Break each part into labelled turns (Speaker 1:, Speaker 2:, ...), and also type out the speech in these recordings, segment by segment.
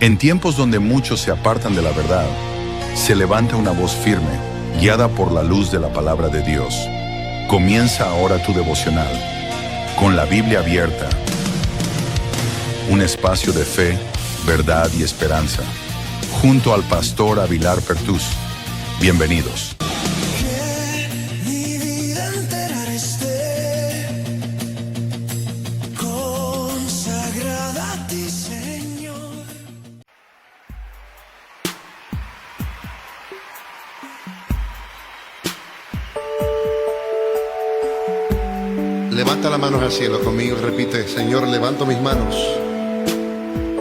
Speaker 1: En tiempos donde muchos se apartan de la verdad, se levanta una voz firme, guiada por la luz de la palabra de Dios. Comienza ahora tu devocional, con la Biblia abierta. Un espacio de fe, verdad y esperanza, junto al pastor Avilar Pertús. Bienvenidos.
Speaker 2: Levanta las manos al cielo conmigo y repite: Señor, levanto mis manos,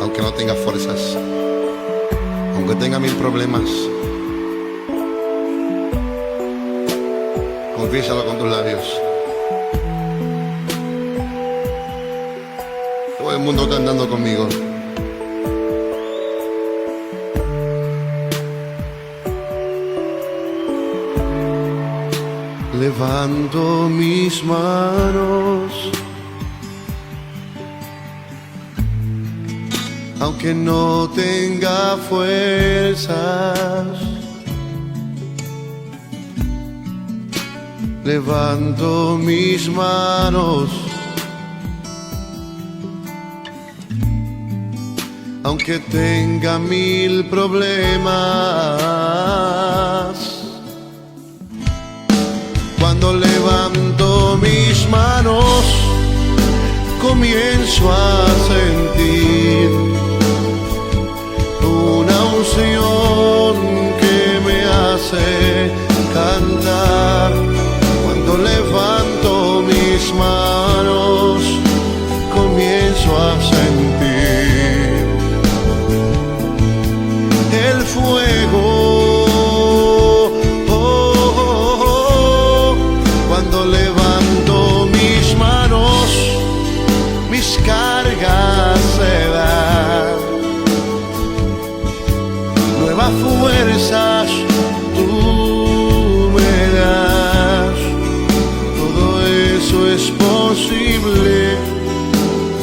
Speaker 2: aunque no tenga fuerzas, aunque tenga mil problemas. Confiésalo con tus labios. Todo el mundo está andando conmigo. Levanto mis manos, aunque no tenga fuerzas. Levanto mis manos, aunque tenga mil problemas. Cuando levanto mis manos, comienzo a sentir una unción que me hace cantar. Cuando levanto mis manos, comienzo a sentir el fuego. Cuando levanto mis manos, mis cargas se dan. Nuevas fuerzas tú me das. Todo eso es posible,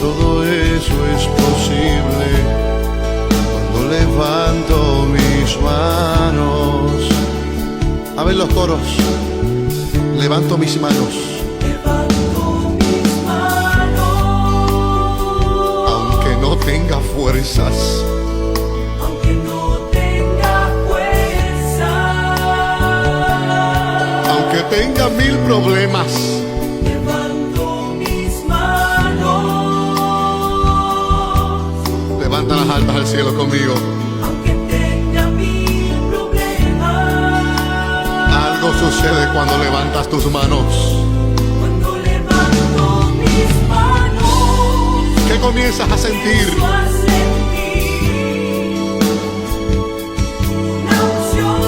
Speaker 2: todo eso es posible. Cuando levanto mis manos. A ver los coros. Levanto mis manos, aunque no tenga fuerzas, aunque tenga mil problemas.
Speaker 3: Levanto mis manos,
Speaker 2: levanta las almas al cielo conmigo.
Speaker 3: aunque tenga mil problemas.
Speaker 2: Algo sucede cuando levantas tus manos.
Speaker 3: Cuando levanto mis manos,
Speaker 2: ¿Qué comienzas a sentir?
Speaker 3: comienzo a sentir una unción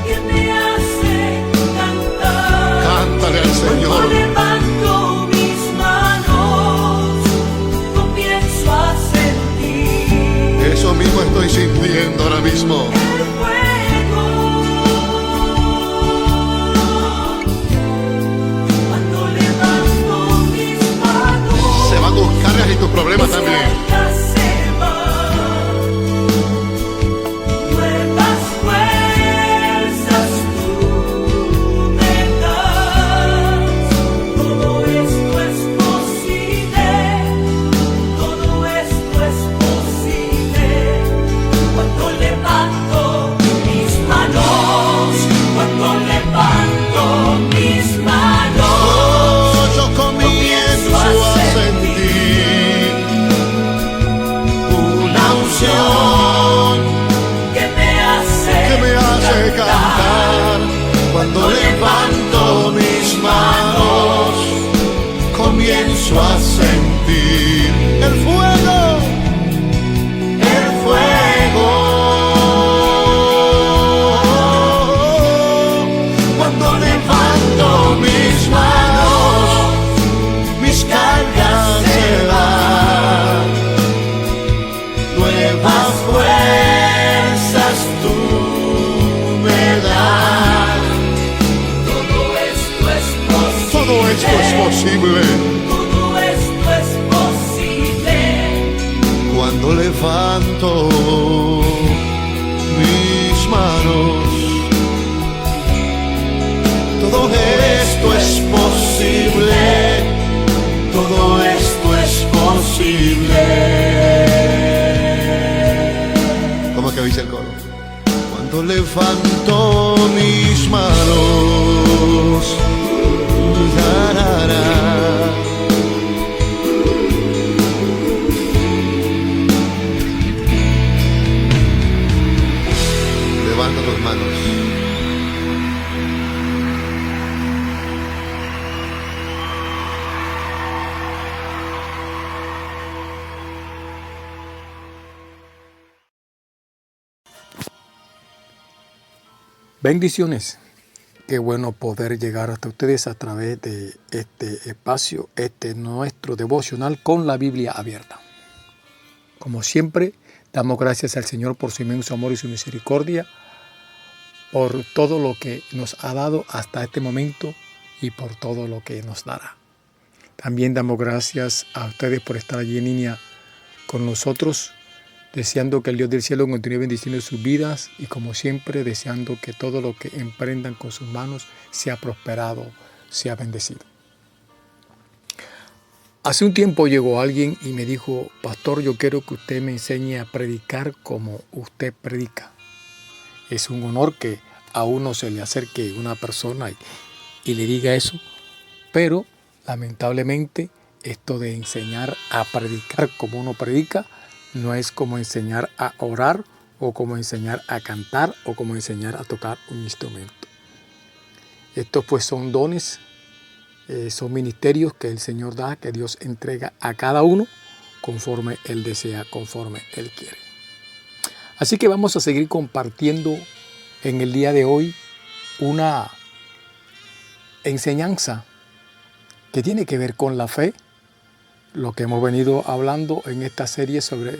Speaker 3: que me hace cantar.
Speaker 2: Cántale al Señor.
Speaker 3: Cuando levanto mis manos, comienzo a sentir
Speaker 2: Eso mismo estoy sintiendo ahora mismo.
Speaker 3: el fuego. Cuando levanto mis manos,
Speaker 2: Se van tus cargas y tus problemas también.
Speaker 3: cargas se van. Nuevas fuerzas tú me das. Todo esto es posible, todo esto es posible. Cuando levanto mis manos, cuando levanto mis manos,
Speaker 2: Oh, yo comienzo a sentir una unción
Speaker 3: que me hace
Speaker 2: cantar. Cuando levanto mis manos, comienzo a sentir el fuego, el fuego. Cuando levanto mis manos, mis cargas se van. Nuevas Cuando levanto mis manos, todo esto es posible, todo esto es posible. ¿Cómo es que dice el coro? Cuando levanto mis manos, la, la, la. Levanta tus manos.
Speaker 4: Bendiciones. Qué bueno poder llegar hasta ustedes a través de este espacio, nuestro devocional con la Biblia abierta. Como siempre, damos gracias al Señor por su inmenso amor y su misericordia, por todo lo que nos ha dado hasta este momento y por todo lo que nos dará. También damos gracias a ustedes por estar allí en línea con nosotros, deseando que el Dios del cielo continúe bendiciendo sus vidas y como siempre deseando que todo lo que emprendan con sus manos sea prosperado, sea bendecido. Hace un tiempo llegó alguien y me dijo: pastor, yo quiero que usted me enseñe a predicar como usted predica. Es un honor que a uno se le acerque una persona y le diga eso, pero lamentablemente esto de enseñar a predicar como uno predica no es como enseñar a orar o como enseñar a cantar o como enseñar a tocar un instrumento. Estos pues son dones, son ministerios que el Señor da, que Dios entrega a cada uno conforme Él desea, conforme Él quiere. Así que vamos a seguir compartiendo en el día de hoy una enseñanza que tiene que ver con la fe, lo que hemos venido hablando en esta serie sobre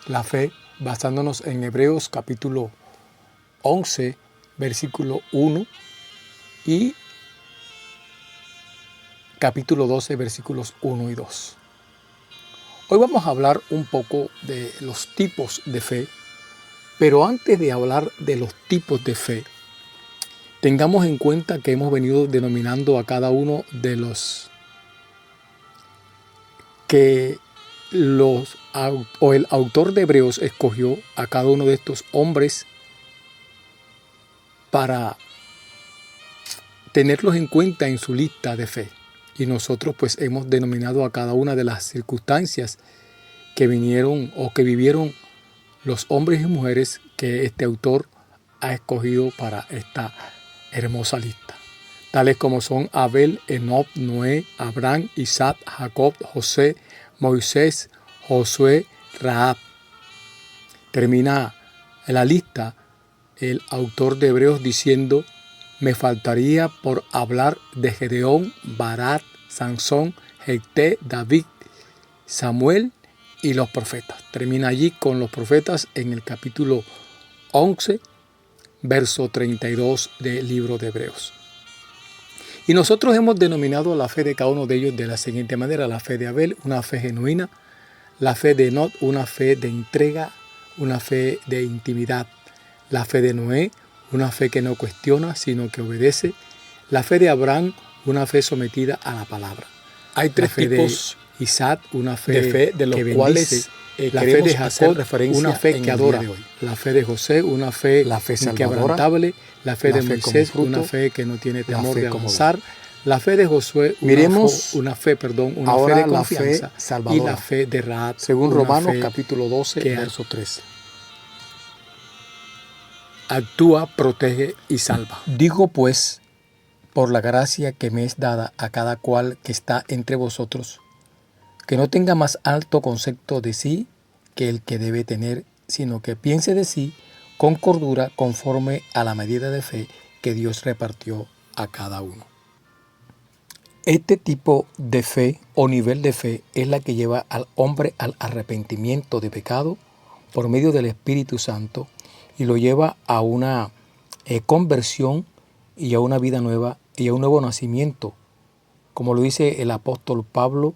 Speaker 4: la fe, basándonos en Hebreos capítulo 11, versículo 1 y capítulo 12, versículos 1 y 2. Hoy vamos a hablar un poco de los tipos de fe, pero antes de hablar de los tipos de fe, tengamos en cuenta que hemos venido denominando a cada uno de los que el autor de Hebreos escogió a cada uno de estos hombres para tenerlos en cuenta en su lista de fe. Y nosotros pues hemos denominado a cada una de las circunstancias que vinieron o que vivieron los hombres y mujeres que este autor ha escogido para esta hermosa lista, tales como son Abel, Enoc, Noé, Abraham, Isaac, Jacob, José, Moisés, Josué, Rahab. Termina la lista el autor de Hebreos diciendo: me faltaría por hablar de Gedeón, Barak, Sansón, Jefté, David, Samuel y los profetas. Termina allí con los profetas en el capítulo 11, verso 32 del libro de Hebreos. Y nosotros hemos denominado la fe de cada uno de ellos de la siguiente manera: la fe de Abel, una fe genuina; la fe de Enoc, una fe de entrega, una fe de intimidad; la fe de Noé, una fe que no cuestiona, sino que obedece; la fe de Abraham, una fe sometida a la palabra. Hay tres tipos de Isaac, una fe de fe de los cuales la fe de Jacob, una fe que adora; la fe de José, una fe inquebrantable; la fe de Moisés, una fe que no tiene temor de avanzar; la fe de Josué, una fe de confianza; y la fe de Rahab, según Romanos capítulo 12, verso 13. Actúa, protege y salva. Digo pues, por la gracia que me es dada a cada cual que está entre vosotros, que no tenga más alto concepto de sí que el que debe tener, sino que piense de sí con cordura, conforme a la medida de fe que Dios repartió a cada uno. Este tipo de fe o nivel de fe es la que lleva al hombre al arrepentimiento de pecado por medio del Espíritu Santo y lo lleva a una conversión y a una vida nueva y a un nuevo nacimiento. Como lo dice el apóstol Pablo,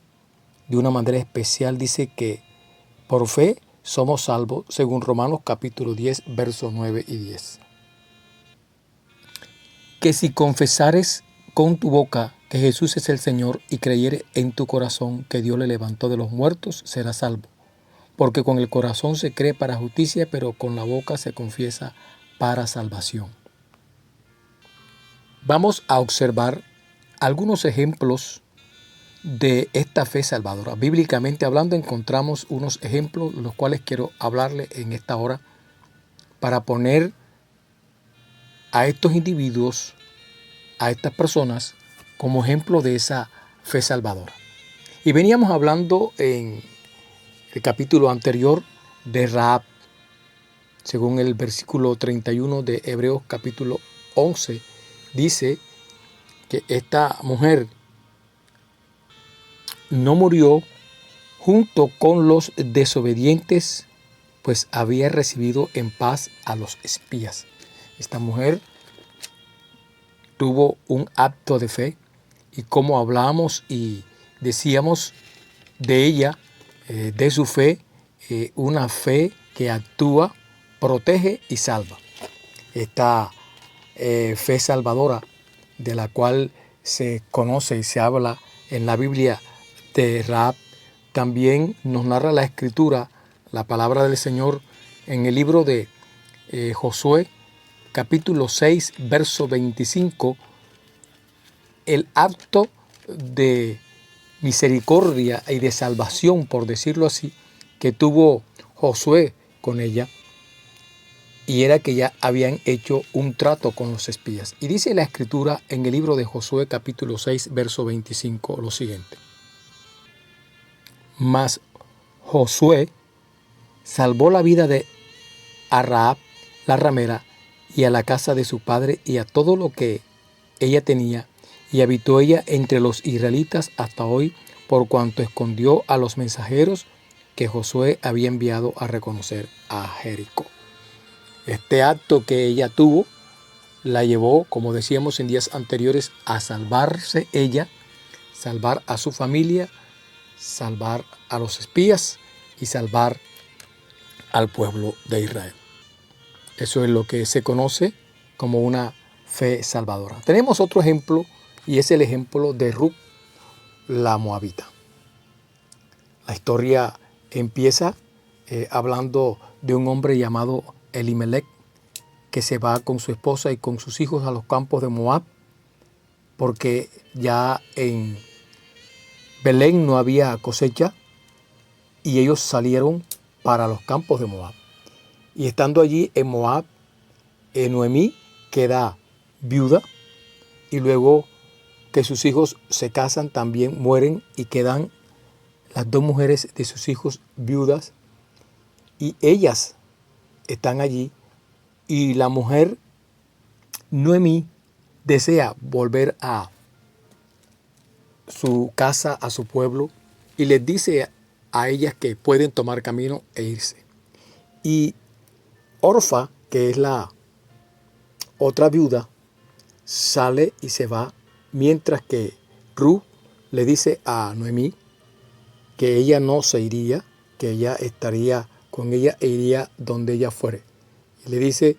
Speaker 4: de una manera especial dice que Por fe somos salvos, según Romanos capítulo 10, versos 9 y 10. Que si confesares con tu boca que Jesús es el Señor y creyeres en tu corazón que Dios le levantó de los muertos, serás salvo. Porque con el corazón se cree para justicia, pero con la boca se confiesa para salvación. Vamos a observar algunos ejemplos de esta fe salvadora. Bíblicamente hablando, encontramos unos ejemplos, los cuales quiero hablarle en esta hora para poner a estos individuos, a estas personas, como ejemplo de esa fe salvadora. Y veníamos hablando en el capítulo anterior de Rahab, según el versículo 31 de Hebreos capítulo 11, dice que esta mujer no murió junto con los desobedientes, pues había recibido en paz a los espías. Esta mujer tuvo un acto de fe, y como hablábamos y decíamos de ella, de su fe, una fe que actúa, protege y salva. Esta fe salvadora de la cual se conoce y se habla en la Biblia de Rahab, también nos narra la Escritura, la palabra del Señor, en el libro de Josué, capítulo 6, verso 25, el acto de misericordia y de salvación, por decirlo así, que tuvo Josué con ella, y era que ya habían hecho un trato con los espías. Y dice la Escritura en el libro de Josué, capítulo 6, verso 25, lo siguiente: Mas Josué salvó la vida de Rahab, la ramera, y a la casa de su padre y a todo lo que ella tenía, y habitó ella entre los israelitas hasta hoy, por cuanto escondió a los mensajeros que Josué había enviado a reconocer a Jericó. Este acto que ella tuvo la llevó, como decíamos en días anteriores, a salvarse ella, salvar a su familia, salvar a los espías y salvar al pueblo de Israel. Eso es lo que se conoce como una fe salvadora. Tenemos otro ejemplo, y es el ejemplo de Ruth, la moabita. La historia empieza hablando de un hombre llamado Elimelech, que se va con su esposa y con sus hijos a los campos de Moab, porque ya en Belén no había cosecha, y ellos salieron para los campos de Moab. Y estando allí en Moab, Noemí queda viuda, y luego que sus hijos se casan también mueren, y quedan las dos mujeres de sus hijos viudas, y ellas están allí, y la mujer Noemí desea volver a su casa, a su pueblo, y les dice a ellas que pueden tomar camino e irse. Y Orfa, que es la otra viuda, sale y se va, mientras que Ruth le dice a Noemí que ella no se iría, que ella estaría con ella e iría donde ella fuere. Y le dice: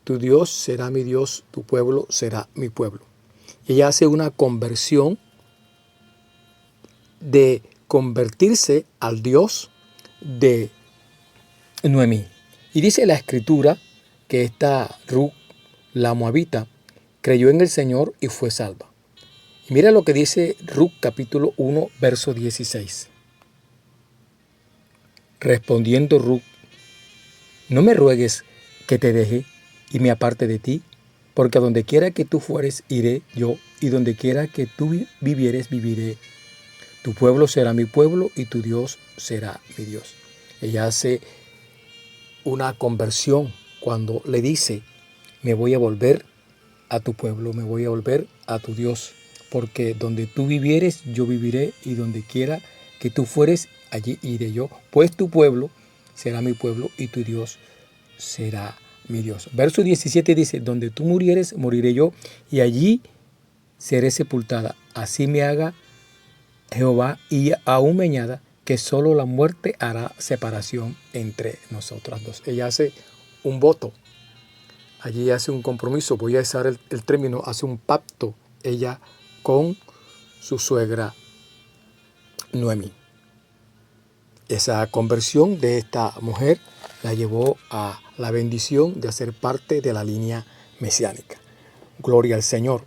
Speaker 4: tu Dios será mi Dios, tu pueblo será mi pueblo. Y ella hace una conversión de convertirse al Dios de Noemí. Y dice la Escritura que esta Ruth, la moabita, creyó en el Señor y fue salva. Y mira lo que dice Ruth capítulo 1, verso 16. Respondiendo Ruth: no me ruegues que te deje y me aparte de ti, porque a donde quiera que tú fueres iré yo, y donde quiera que tú vivieres viviré. Tu pueblo será mi pueblo y tu Dios será mi Dios. Ella hace una conversión cuando le dice: me voy a volver a tu pueblo, me voy a volver a tu Dios, porque donde tú vivieres yo viviré, y donde quiera que tú fueres allí iré yo, pues tu pueblo será mi pueblo y tu Dios será mi Dios. Verso 17 dice: donde tú murieres moriré yo, y allí seré sepultada. Así me haga Jehová, y aún me añada, que solo la muerte hará separación entre nosotras dos. Ella hace un voto, allí hace un compromiso, voy a usar el término, hace un pacto, ella con su suegra Noemí. Esa conversión de esta mujer la llevó a la bendición de hacer parte de la línea mesiánica. Gloria al Señor.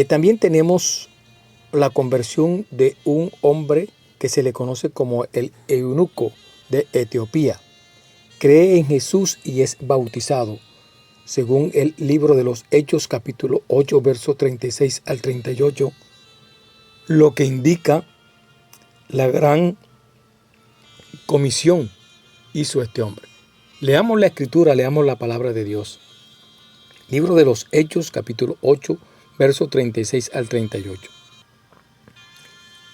Speaker 4: También tenemos la conversión de un hombre que se le conoce como el eunuco de Etiopía. Cree en Jesús y es bautizado, según el libro de los Hechos, capítulo 8, verso 36 al 38, lo que indica la gran comisión hizo este hombre. Leamos la Escritura, leamos la palabra de Dios. Libro de los Hechos, capítulo 8, verso 36 al 38.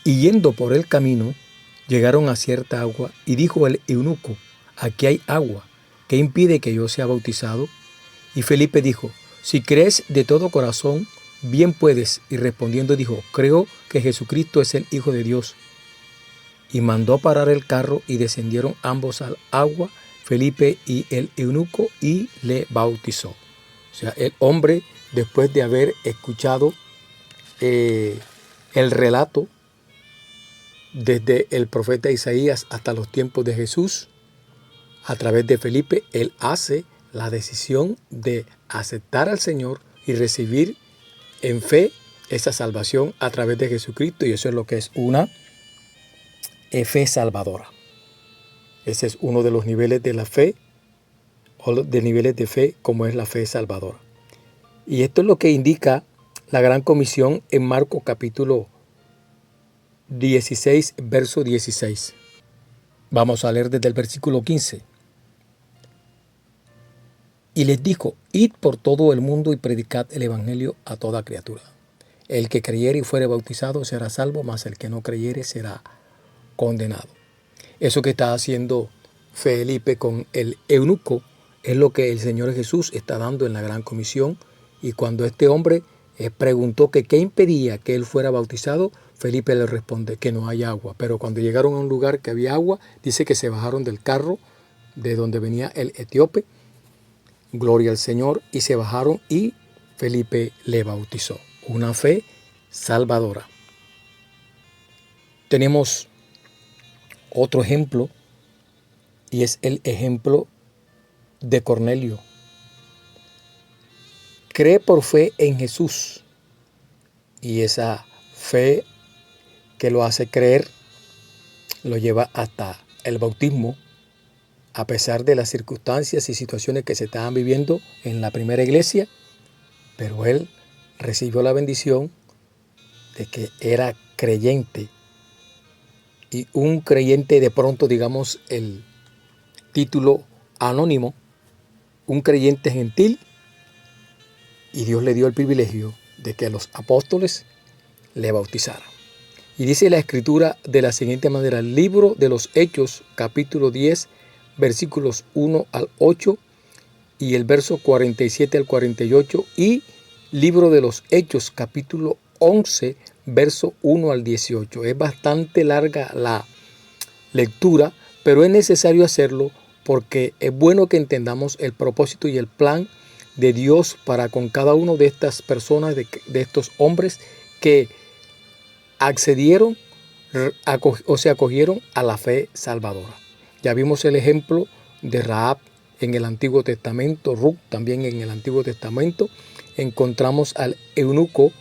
Speaker 4: Y yendo por el camino, llegaron a cierta agua, y dijo el eunuco: aquí hay agua, ¿qué impide que yo sea bautizado? Y Felipe dijo: si crees de todo corazón, bien puedes. Y respondiendo dijo: creo que Jesucristo es el Hijo de Dios. Y mandó parar el carro, y descendieron ambos al agua, Felipe y el eunuco, y le bautizó. O sea, el hombre, después de haber escuchado el relato desde el profeta Isaías hasta los tiempos de Jesús, a través de Felipe, él hace la decisión de aceptar al Señor y recibir en fe esa salvación a través de Jesucristo, y eso es lo que es una fe salvadora. Ese es uno de los niveles de la fe, o de niveles de fe, como es la fe salvadora. Y esto es lo que indica la gran comisión en Marcos capítulo 16, verso 16. Vamos a leer desde el versículo 15. Y les dijo: id por todo el mundo y predicad el evangelio a toda criatura. El que creyere y fuere bautizado será salvo, mas el que no creyere será condenado. Eso que está haciendo Felipe con el eunuco es lo que el Señor Jesús está dando en la gran comisión. Y cuando este hombre preguntó que qué impedía que él fuera bautizado, Felipe le responde que no hay agua. Pero cuando llegaron a un lugar que había agua, dice que se bajaron del carro de donde venía el etíope, gloria al Señor, y se bajaron y Felipe le bautizó. Una fe salvadora. Tenemos otro ejemplo, y es el ejemplo de Cornelio. Cree por fe en Jesús, y esa fe que lo hace creer lo lleva hasta el bautismo, a pesar de las circunstancias y situaciones que se estaban viviendo en la primera iglesia, pero él recibió la bendición de que era creyente. Y un creyente, de pronto, digamos el título anónimo, un creyente gentil, y Dios le dio el privilegio de que los apóstoles le bautizaran. Y dice la Escritura de la siguiente manera: el libro de los Hechos, capítulo 10, versículos 1 al 8, y el verso 47 al 48, y libro de los Hechos, capítulo 11, verso 1 al 18. Es bastante larga la lectura, pero es necesario hacerlo porque es bueno que entendamos el propósito y el plan de Dios para con cada uno de estas personas, de estos hombres que accedieron o se acogieron a la fe salvadora. Ya vimos el ejemplo de Rahab en el Antiguo Testamento, Ruth también en el Antiguo Testamento. Encontramos al eunuco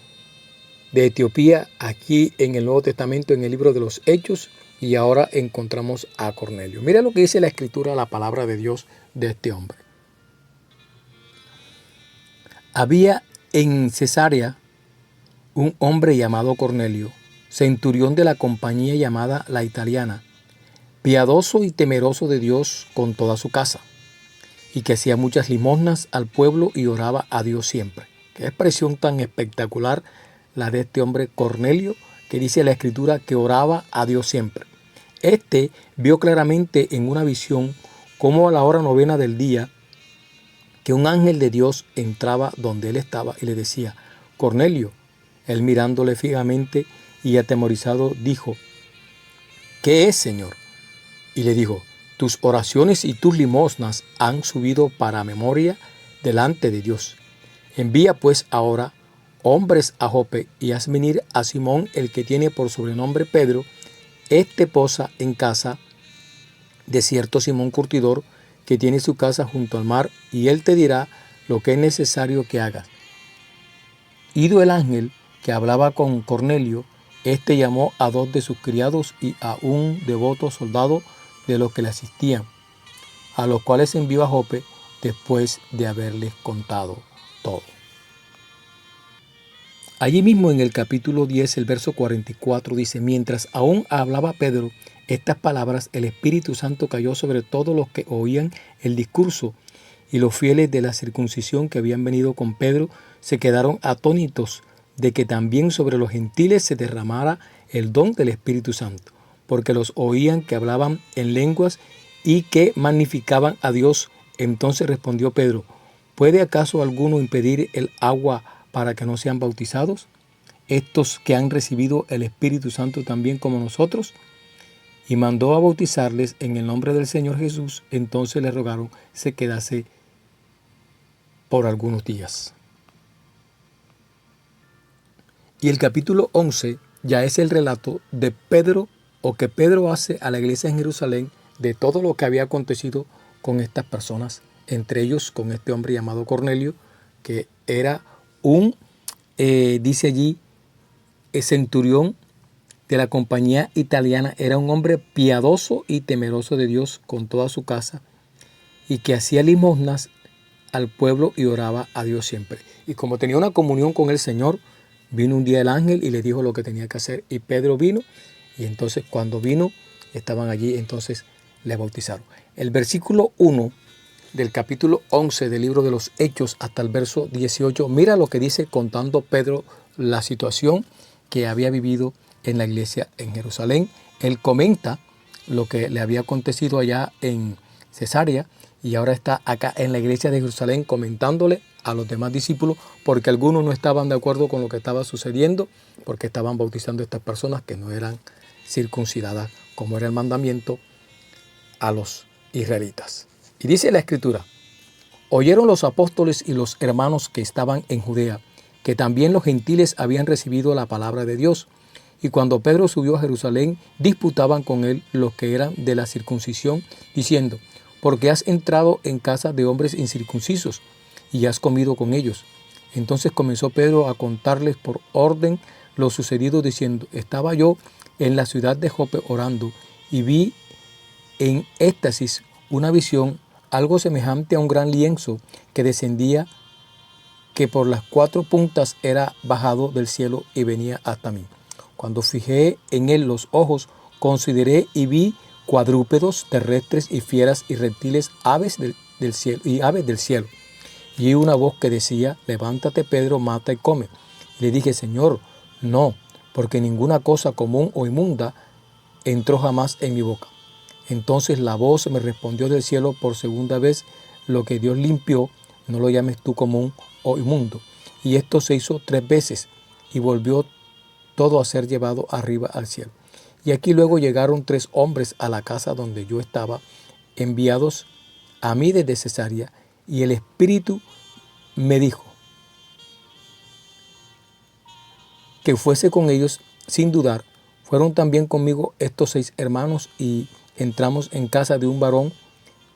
Speaker 4: de Etiopía aquí en el Nuevo Testamento, en el libro de los Hechos, y ahora encontramos a Cornelio. Mira lo que dice la Escritura, la palabra de Dios de este hombre. Había en Cesarea un hombre llamado Cornelio, centurión de la compañía llamada La Italiana, piadoso y temeroso de Dios con toda su casa, y que hacía muchas limosnas al pueblo y oraba a Dios siempre. Qué expresión tan espectacular la de este hombre Cornelio, que dice la Escritura que oraba a Dios siempre. Este vio claramente en una visión cómo a la hora 9 del día que un ángel de Dios entraba donde él estaba y le decía: Cornelio. Él, mirándole fijamente y atemorizado, dijo: ¿qué es, Señor? Y le dijo, tus oraciones y tus limosnas han subido para memoria delante de Dios. Envía pues ahora hombres a Jope y haz venir a Simón, el que tiene por sobrenombre Pedro. Este posa en casa de cierto Simón Curtidor, que tiene su casa junto al mar, y él te dirá lo que es necesario que hagas. Ido el ángel que hablaba con Cornelio, este llamó a 2 de sus criados y a un devoto soldado de los que le asistían, a los cuales envió a Jope después de haberles contado todo. Allí mismo en el capítulo 10, el verso 44 dice, mientras aún hablaba Pedro estas palabras, el Espíritu Santo cayó sobre todos los que oían el discurso, y los fieles de la circuncisión que habían venido con Pedro se quedaron atónitos de que también sobre los gentiles se derramara el don del Espíritu Santo, porque los oían que hablaban en lenguas y que magnificaban a Dios. Entonces respondió Pedro, ¿puede acaso alguno impedir el agua para que no sean bautizados? Estos que han recibido el Espíritu Santo también como nosotros. Y mandó a bautizarles en el nombre del Señor Jesús. Entonces le rogaron se quedase por algunos días. Y el capítulo 11 ya es el relato de Pedro, o que Pedro hace a la iglesia en Jerusalén, de todo lo que había acontecido con estas personas, entre ellos con este hombre llamado Cornelio, que era dice allí, centurión de la compañía italiana, era un hombre piadoso y temeroso de Dios con toda su casa, y que hacía limosnas al pueblo y oraba a Dios siempre. Y como tenía una comunión con el Señor, vino un día el ángel y le dijo lo que tenía que hacer. Y Pedro vino, y entonces cuando vino, estaban allí, entonces le bautizaron. El versículo 1 del capítulo 11 del libro de los Hechos hasta el verso 18, mira lo que dice contando Pedro la situación que había vivido en la iglesia en Jerusalén. Él comenta lo que le había acontecido allá en Cesarea, y ahora está acá en la iglesia de Jerusalén comentándole a los demás discípulos, porque algunos no estaban de acuerdo con lo que estaba sucediendo, porque estaban bautizando a estas personas que no eran circuncidadas, como era el mandamiento a los israelitas. Y dice la Escritura, oyeron los apóstoles y los hermanos que estaban en Judea, que también los gentiles habían recibido la palabra de Dios. Y cuando Pedro subió a Jerusalén, disputaban con él los que eran de la circuncisión, diciendo, porque has entrado en casa de hombres incircuncisos y has comido con ellos. Entonces comenzó Pedro a contarles por orden lo sucedido, diciendo, estaba yo en la ciudad de Jope orando, y vi en éxtasis una visión, algo semejante a un gran lienzo que descendía, que por las 4 puntas era bajado del cielo y venía hasta mí. Cuando fijé en él los ojos, consideré y vi cuadrúpedos, terrestres y fieras y reptiles, aves del cielo. Y una voz que decía, levántate Pedro, mata y come. Y le dije, Señor, no, porque ninguna cosa común o inmunda entró jamás en mi boca. Entonces la voz me respondió del cielo por segunda vez, lo que Dios limpió, no lo llames tú común o inmundo. Y esto se hizo 3 veces, y volvió todo a ser llevado arriba al cielo. Y aquí luego llegaron 3 hombres a la casa donde yo estaba, enviados a mí desde Cesarea, y el Espíritu me dijo que fuese con ellos sin dudar. Fueron también conmigo estos 6 hermanos, y entramos en casa de un varón,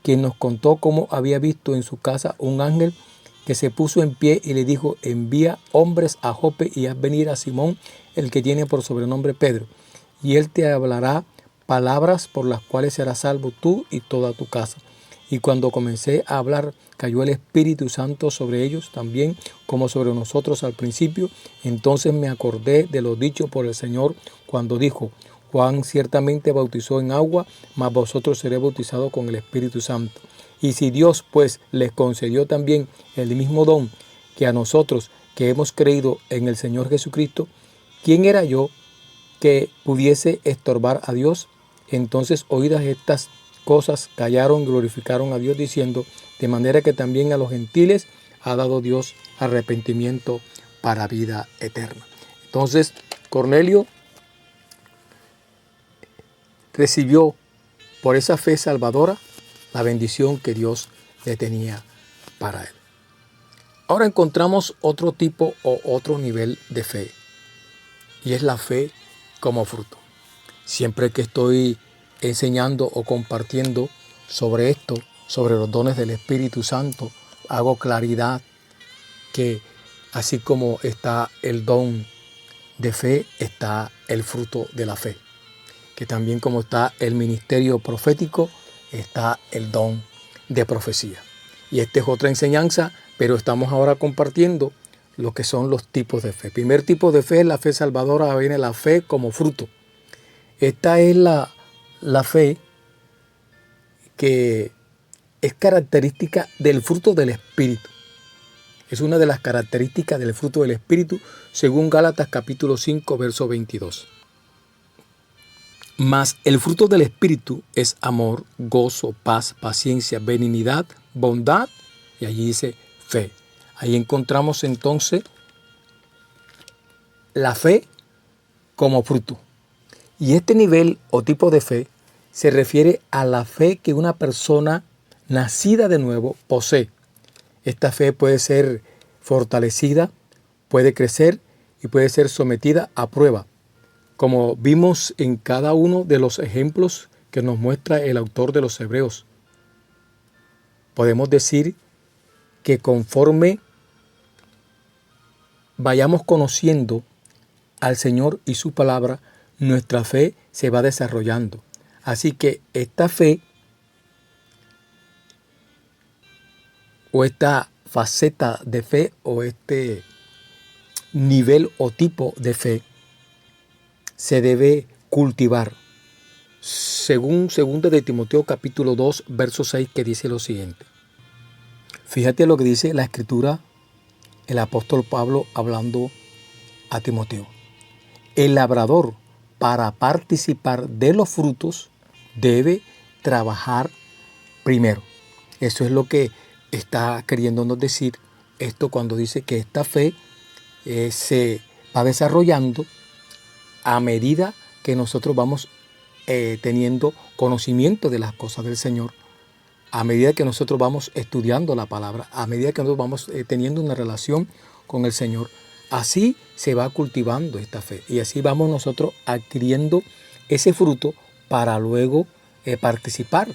Speaker 4: quien nos contó cómo había visto en su casa un ángel que se puso en pie y le dijo, envía hombres a Jope y haz venir a Simón, el que tiene por sobrenombre Pedro, y él te hablará palabras por las cuales serás salvo tú y toda tu casa. Y cuando comencé a hablar, cayó el Espíritu Santo sobre ellos también, como sobre nosotros al principio. Entonces me acordé de lo dicho por el Señor cuando dijo, Juan ciertamente bautizó en agua, mas vosotros seréis bautizados con el Espíritu Santo. Y si Dios pues les concedió también el mismo don que a nosotros que hemos creído en el Señor Jesucristo, ¿quién era yo que pudiese estorbar a Dios? Entonces, oídas estas cosas, callaron y glorificaron a Dios, diciendo, de manera que también a los gentiles ha dado Dios arrepentimiento para vida eterna. Entonces, Cornelio recibió por esa fe salvadora la bendición que Dios le tenía para él. Ahora encontramos otro tipo o otro nivel de fe, y es la fe como fruto. Siempre que estoy enseñando o compartiendo sobre esto, sobre los dones del Espíritu Santo, hago claridad que así como está el don de fe, está el fruto de la fe. Que también como está el ministerio profético, está el don de profecía. Y esta es otra enseñanza, pero estamos ahora compartiendo lo que son los tipos de fe. Primer tipo de fe es la fe salvadora, viene la fe como fruto. Esta es la fe que es característica del fruto del Espíritu. Es una de las características del fruto del Espíritu, según Gálatas capítulo 5, verso 22. Mas el fruto del Espíritu es amor, gozo, paz, paciencia, benignidad, bondad, y allí dice fe. Ahí encontramos entonces la fe como fruto. Y este nivel o tipo de fe se refiere a la fe que una persona nacida de nuevo posee. Esta fe puede ser fortalecida, puede crecer y puede ser sometida a prueba, como vimos en cada uno de los ejemplos que nos muestra el autor de los Hebreos. Podemos decir que conforme vayamos conociendo al Señor y su palabra, nuestra fe se va desarrollando. Así que esta fe o esta faceta de fe o este nivel o tipo de fe se debe cultivar. Según 2 de Timoteo capítulo 2, verso 6, que dice lo siguiente. Fíjate lo que dice la Escritura, el apóstol Pablo hablando a Timoteo. El labrador, para participar de los frutos, debe trabajar primero. Eso es lo que está queriéndonos decir esto cuando dice que esta fe se va desarrollando a medida que nosotros vamos teniendo conocimiento de las cosas del Señor, a medida que nosotros vamos estudiando la palabra, a medida que nosotros vamos teniendo una relación con el Señor. Así se va cultivando esta fe y así vamos nosotros adquiriendo ese fruto para luego participar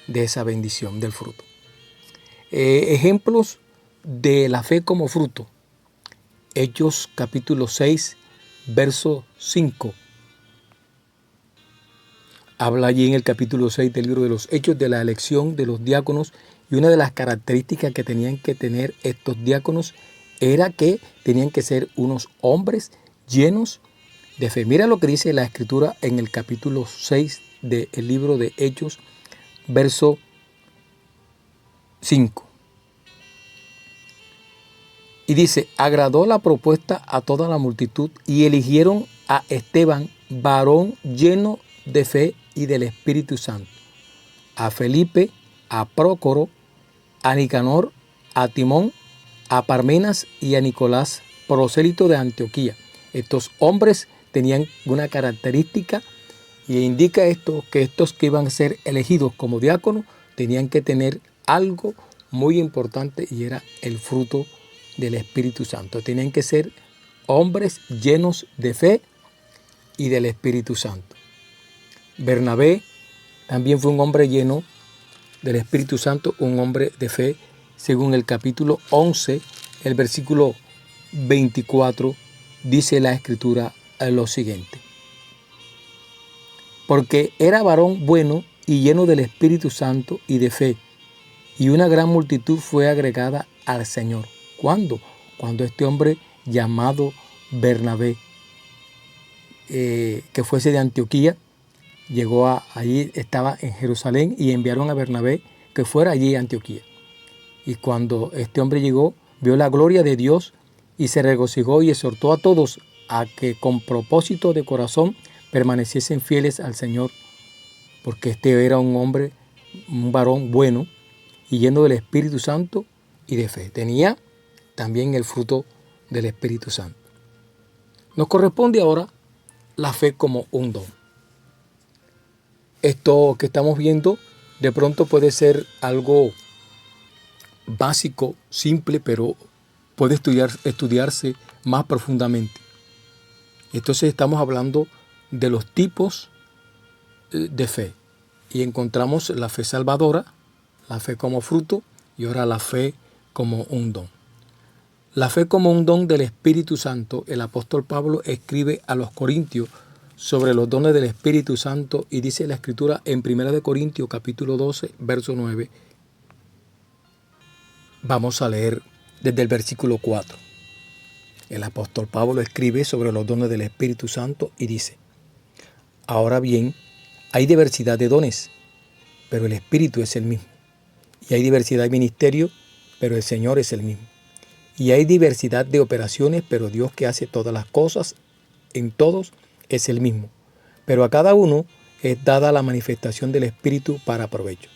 Speaker 4: de esa bendición del fruto. Ejemplos de la fe como fruto. Hechos capítulo 6, verso 5. Habla allí en el capítulo 6 del libro de los Hechos de la elección de los diáconos, y una de las características que tenían que tener estos diáconos era que tenían que ser unos hombres llenos de fe. Mira lo que dice la Escritura en el capítulo 6 del libro de Hechos, verso 5. Y dice, agradó la propuesta a toda la multitud y eligieron a Esteban, varón lleno de fe y del Espíritu Santo, a Felipe, a Prócoro, a Nicanor, a Timón, a Parmenas y a Nicolás, prosélito de Antioquía. Estos hombres tenían una característica y indica esto, que estos que iban a ser elegidos como diáconos tenían que tener algo muy importante, y era el fruto del Espíritu Santo. Tenían que ser hombres llenos de fe y del Espíritu Santo. Bernabé también fue un hombre lleno del Espíritu Santo, un hombre de fe. Según el capítulo 11, el versículo 24, dice la Escritura lo siguiente. Porque era varón bueno y lleno del Espíritu Santo y de fe, y una gran multitud fue agregada al Señor. ¿Cuándo? Cuando este hombre llamado Bernabé, que fuese de Antioquía, llegó allí, estaba en Jerusalén, y enviaron a Bernabé que fuera allí a Antioquía. Y cuando este hombre llegó, vio la gloria de Dios y se regocijó y exhortó a todos a que con propósito de corazón permaneciesen fieles al Señor, porque este era un hombre, un varón bueno y lleno del Espíritu Santo y de fe. Tenía también el fruto del Espíritu Santo. Nos corresponde ahora la fe como un don. esto que estamos viendo de pronto puede ser algo básico, simple, pero puede estudiarse más profundamente. Entonces estamos hablando de los tipos de fe. Y encontramos la fe salvadora, la fe como fruto y ahora la fe como un don. La fe como un don del Espíritu Santo, el apóstol Pablo escribe a los Corintios sobre los dones del Espíritu Santo y dice la Escritura en 1 Corintios capítulo 12, verso 9. Vamos a leer desde el versículo 4. El apóstol Pablo escribe sobre los dones del Espíritu Santo y dice: ahora bien, hay diversidad de dones, pero el Espíritu es el mismo. Y hay diversidad de ministerios, pero el Señor es el mismo. Y hay diversidad de operaciones, pero Dios que hace todas las cosas en todos es el mismo. Pero a cada uno es dada la manifestación del Espíritu para provecho.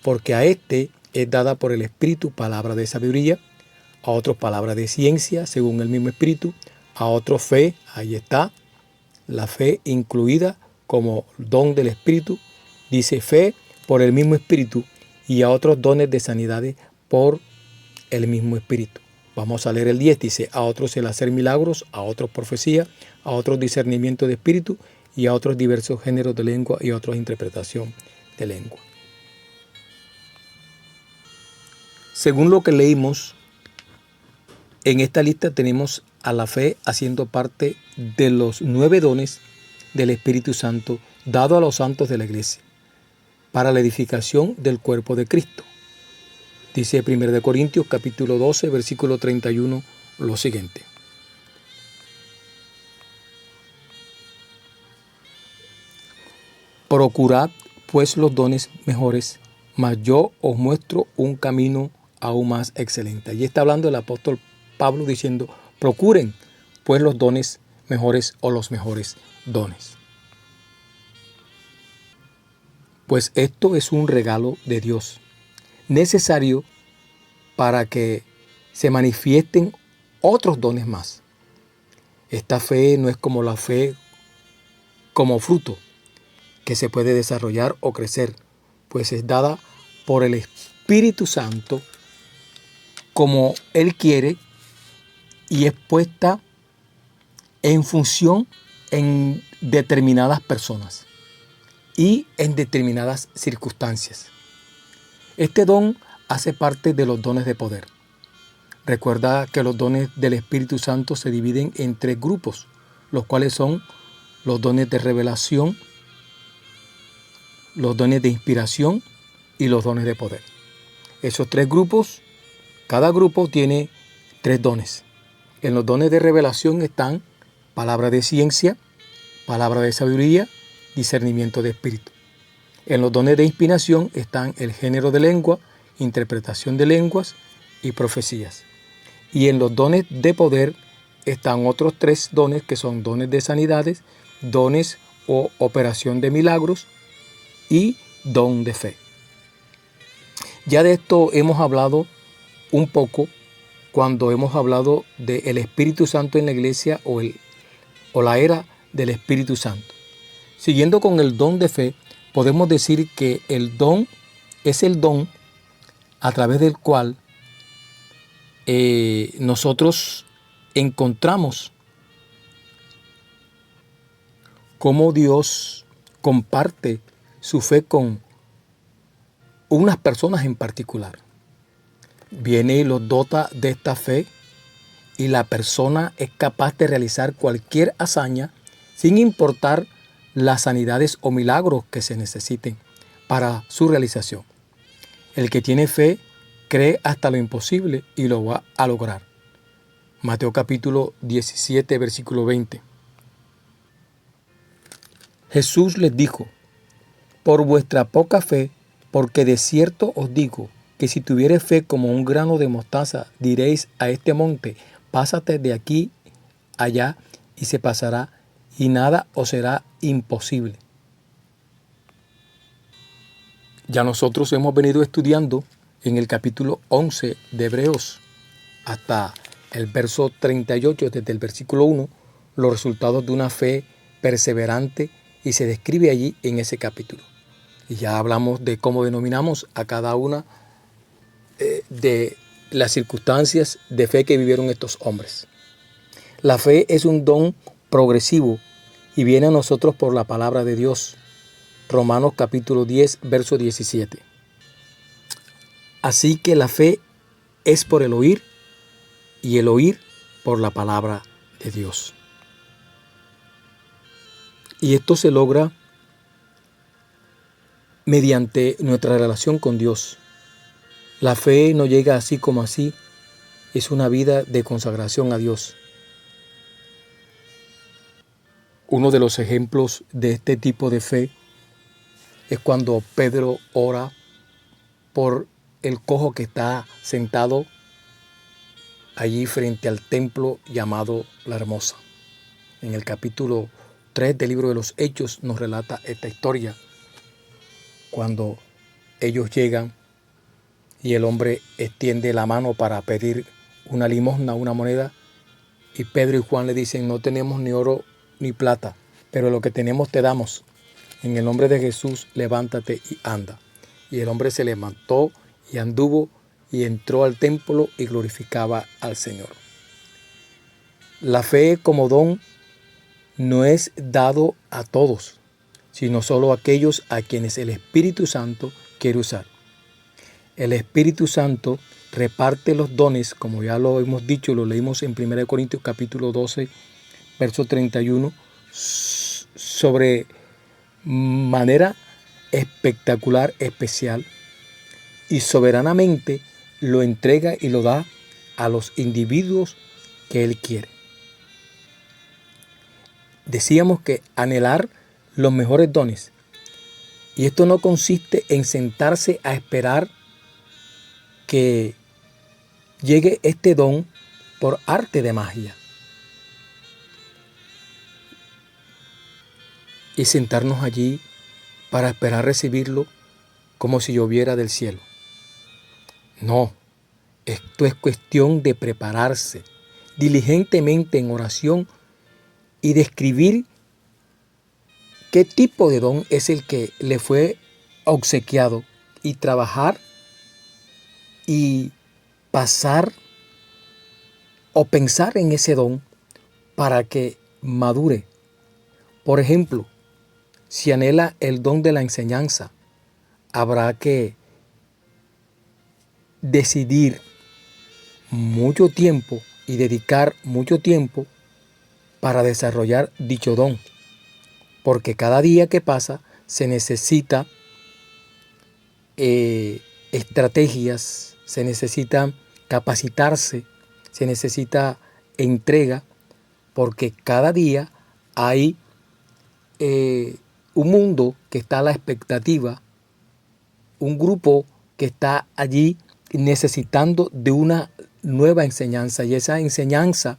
Speaker 4: Porque a este es dada por el Espíritu palabra de sabiduría, a otros palabra de ciencia según el mismo Espíritu, a otros fe, ahí está, la fe incluida como don del Espíritu, dice fe por el mismo Espíritu, y a otros dones de sanidades por el mismo Espíritu. Vamos a leer el 10, dice: a otros el hacer milagros, a otros profecía, a otros discernimiento de espíritu, y a otros diversos géneros de lengua, y a otros interpretación de lengua. Según lo que leímos, en esta lista tenemos a la fe haciendo parte de los 9 dones del Espíritu Santo dado a los santos de la iglesia para la edificación del cuerpo de Cristo. Dice 1 Corintios capítulo 12, versículo 31 lo siguiente: procurad pues los dones mejores, mas yo os muestro un camino aún más excelente. Allí está hablando el apóstol Pablo diciendo: procuren pues los dones mejores o los mejores dones. Pues esto es un regalo de Dios, necesario para que se manifiesten otros dones más. Esta fe no es como la fe como fruto que se puede desarrollar o crecer, pues es dada por el Espíritu Santo como Él quiere y es puesta en función en determinadas personas y en determinadas circunstancias. Este don hace parte de los dones de poder. Recuerda que los dones del Espíritu Santo se dividen en 3 grupos, los cuales son los dones de revelación, los dones de inspiración y los dones de poder. Esos 3 grupos, cada grupo tiene 3 dones. En los dones de revelación están palabra de ciencia, palabra de sabiduría, discernimiento de espíritu. En los dones de inspiración están el género de lengua, interpretación de lenguas y profecías. Y en los dones de poder están otros 3 dones que son dones de sanidades, dones o operación de milagros y don de fe. Ya de esto hemos hablado un poco cuando hemos hablado del Espíritu Santo en la iglesia o la era del Espíritu Santo. Siguiendo con el don de fe, podemos decir que el don es el don a través del cual nosotros encontramos cómo Dios comparte su fe con unas personas en particular. Viene y los dota de esta fe y la persona es capaz de realizar cualquier hazaña sin importar las sanidades o milagros que se necesiten para su realización. El que tiene fe cree hasta lo imposible y lo va a lograr. Mateo capítulo 17, versículo 20. Jesús les dijo: por vuestra poca fe, porque de cierto os digo que si tuviereis fe como un grano de mostaza, diréis a este monte: pásate de aquí allá, y se pasará, y nada os será imposible. Ya nosotros hemos venido estudiando en el capítulo 11 de Hebreos hasta el verso 38, desde el versículo 1, los resultados de una fe perseverante, y se describe allí en ese capítulo. Y ya hablamos de cómo denominamos a cada una de las circunstancias de fe que vivieron estos hombres. La fe es un don progresivo y viene a nosotros por la palabra de Dios. Romanos capítulo 10, verso 17. Así que la fe es por el oír y el oír por la palabra de Dios. Y esto se logra mediante nuestra relación con Dios. La fe no llega así como así, es una vida de consagración a Dios. Uno de los ejemplos de este tipo de fe es cuando Pedro ora por el cojo que está sentado allí frente al templo llamado La Hermosa. En el capítulo 3 del libro de los Hechos nos relata esta historia. Cuando ellos llegan y el hombre extiende la mano para pedir una limosna, una moneda, y Pedro y Juan le dicen: no tenemos ni oro ni plata, pero lo que tenemos te damos. En el nombre de Jesús, levántate y anda. Y el hombre se levantó y anduvo y entró al templo y glorificaba al Señor. La fe como don no es dado a todos, sino solo a aquellos a quienes el Espíritu Santo quiere usar. El Espíritu Santo reparte los dones, como ya lo hemos dicho, lo leímos en 1 Corintios capítulo 12, verso 31, sobre manera espectacular, especial, y soberanamente lo entrega y lo da a los individuos que Él quiere. Decíamos que anhelar los mejores dones, y esto no consiste en sentarse a esperar que llegue este don por arte de magia y sentarnos allí para esperar recibirlo como si lloviera del cielo. No, esto es cuestión de prepararse diligentemente en oración y describir qué tipo de don es el que le fue obsequiado y trabajar y pasar o pensar en ese don para que madure. Por ejemplo, si anhela el don de la enseñanza, habrá que decidir mucho tiempo y dedicar mucho tiempo para desarrollar dicho don, porque cada día que pasa se necesita estrategias, se necesita capacitarse, se necesita entrega, porque cada día hay un mundo que está a la expectativa, un grupo que está allí necesitando de una nueva enseñanza, y esa enseñanza,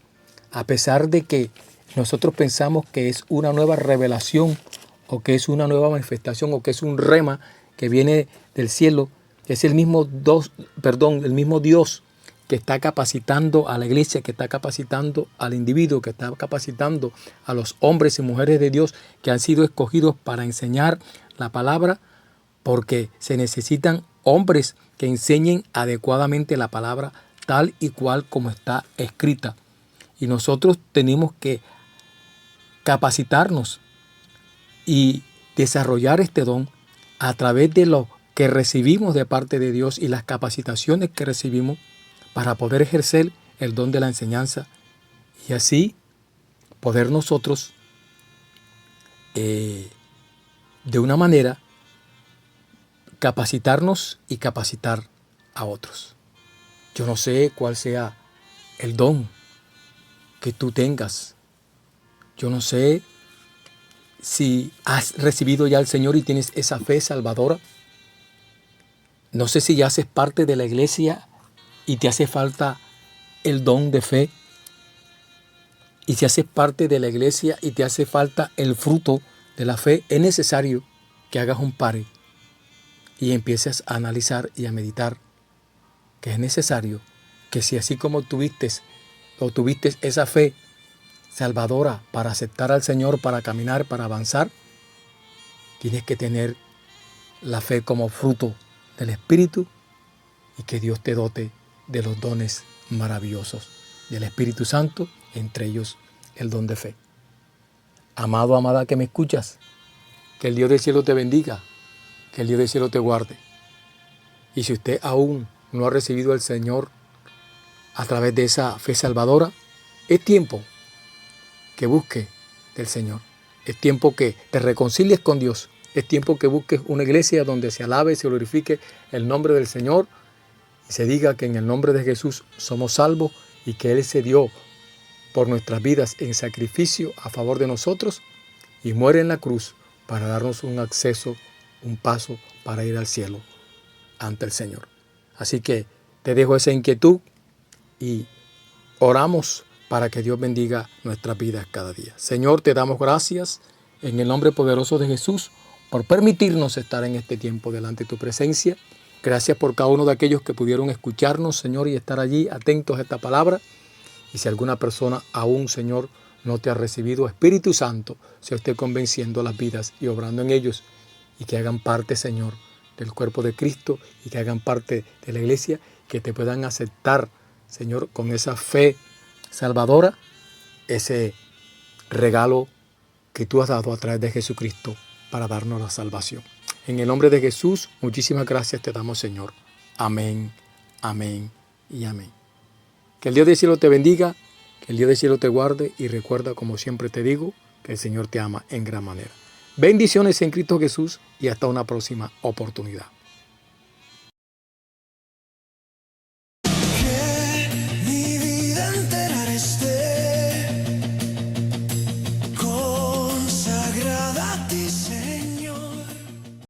Speaker 4: a pesar de que nosotros pensamos que es una nueva revelación o que es una nueva manifestación o que es un rema que viene del cielo, es el mismo Dios que está capacitando a la iglesia, que está capacitando al individuo, que está capacitando a los hombres y mujeres de Dios que han sido escogidos para enseñar la palabra, porque se necesitan hombres que enseñen adecuadamente la palabra tal y cual como está escrita. Y nosotros tenemos que capacitarnos y desarrollar este don a través de lo que recibimos de parte de Dios y las capacitaciones que recibimos para poder ejercer el don de la enseñanza y así poder nosotros de una manera capacitarnos y capacitar a otros. Yo no sé cuál sea el don que tú tengas. Yo no sé si has recibido ya al Señor y tienes esa fe salvadora. No sé si ya haces parte de la iglesia y te hace falta el don de fe. Y si haces parte de la iglesia y te hace falta el fruto de la fe, es necesario que hagas un pare y empieces a analizar y a meditar que es necesario que si así como tuviste esa fe salvadora para aceptar al Señor, para caminar, para avanzar, tienes que tener la fe como fruto del Espíritu y que Dios te dote de los dones maravillosos del Espíritu Santo, entre ellos el don de fe. Amado, amada que me escuchas, que el Dios del cielo te bendiga, que el Dios del cielo te guarde. Y si usted aún no ha recibido al Señor a través de esa fe salvadora, es tiempo que busque del Señor. Es tiempo que te reconcilies con Dios. Es tiempo que busques una iglesia donde se alabe y se glorifique el nombre del Señor y se diga que en el nombre de Jesús somos salvos y que Él se dio por nuestras vidas en sacrificio a favor de nosotros y muere en la cruz para darnos un acceso, un paso para ir al cielo ante el Señor. Así que te dejo esa inquietud y oramos para que Dios bendiga nuestras vidas cada día. Señor, te damos gracias en el nombre poderoso de Jesús por permitirnos estar en este tiempo delante de tu presencia. Gracias por cada uno de aquellos que pudieron escucharnos, Señor, y estar allí atentos a esta palabra. Y si alguna persona aún, Señor, no te ha recibido, Espíritu Santo, sea usted convenciendo las vidas y obrando en ellos y que hagan parte, Señor, del cuerpo de Cristo y que hagan parte de la iglesia, que te puedan aceptar, Señor, con esa fe salvadora, ese regalo que tú has dado a través de Jesucristo para darnos la salvación. En el nombre de Jesús, muchísimas gracias te damos, Señor. Amén, amén y amén. Que el Dios del cielo te bendiga, que el Dios del cielo te guarde y recuerda, como siempre te digo, que el Señor te ama en gran manera. Bendiciones en Cristo Jesús y hasta una próxima oportunidad.